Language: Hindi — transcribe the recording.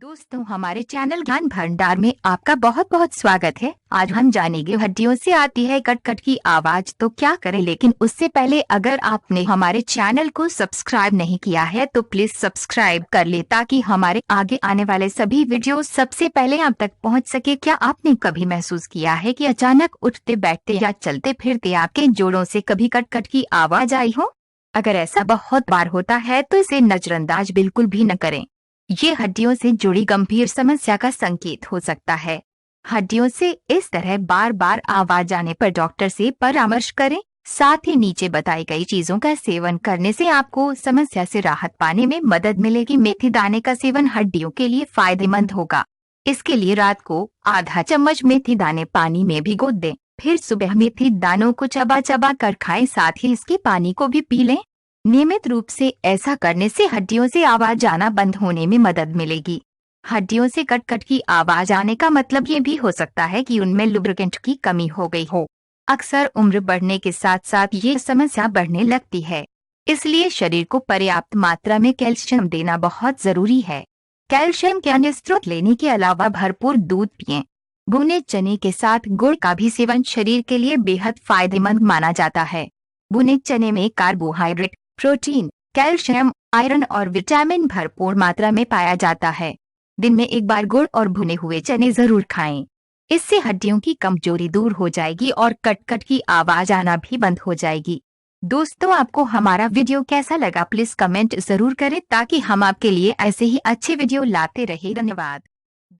दोस्तों, हमारे चैनल ज्ञान भंडार में आपका बहुत बहुत स्वागत है। आज हम जानेंगे हड्डियों से आती है कट कट की आवाज तो क्या करें। लेकिन उससे पहले अगर आपने हमारे चैनल को सब्सक्राइब नहीं किया है तो प्लीज सब्सक्राइब कर ले ताकि हमारे आगे आने वाले सभी वीडियो सबसे पहले आप तक पहुंच सके। क्या आपने कभी महसूस किया है कि अचानक उठते बैठते या चलते फिरते आपके जोड़ों से कभी कट कट की आवाज आई हो? अगर ऐसा बहुत बार होता है तो इसे नजरअंदाज बिल्कुल भी न करें। ये हड्डियों से जुड़ी गंभीर समस्या का संकेत हो सकता है। हड्डियों से इस तरह बार बार आवाज आने पर डॉक्टर से परामर्श करें। साथ ही नीचे बताई गई चीजों का सेवन करने से आपको समस्या से राहत पाने में मदद मिलेगी। मेथी दाने का सेवन हड्डियों के लिए फायदेमंद होगा। इसके लिए रात को आधा चम्मच मेथी दाने पानी में भिगो दें, फिर सुबह मेथी दानों को चबा चबा कर खाएं। साथ ही इसके पानी को भी पी लें। नियमित रूप से ऐसा करने से हड्डियों से आवाज आना बंद होने में मदद मिलेगी। हड्डियों से कट कट की आवाज आने का मतलब ये भी हो सकता है कि उनमें लुब्रिकेंट की कमी हो गई हो। अक्सर उम्र बढ़ने के साथ साथ ये समस्या बढ़ने लगती है, इसलिए शरीर को पर्याप्त मात्रा में कैल्शियम देना बहुत जरूरी है। कैल्शियम के अन्य स्रोत लेने के अलावा भरपूर दूध पिएं। भुने चने के साथ गुड़ का भी सेवन शरीर के लिए बेहद फायदेमंद माना जाता है। भुने चने में कार्बोहाइड्रेट, प्रोटीन, कैल्शियम, आयरन और विटामिन भरपूर मात्रा में पाया जाता है। दिन में एक बार गुड़ और भुने हुए चने जरूर खाएं। इससे हड्डियों की कमजोरी दूर हो जाएगी और कट कट की आवाज आना भी बंद हो जाएगी। दोस्तों, आपको हमारा वीडियो कैसा लगा प्लीज कमेंट जरूर करें ताकि हम आपके लिए ऐसे ही अच्छे वीडियो लाते रहे। धन्यवाद।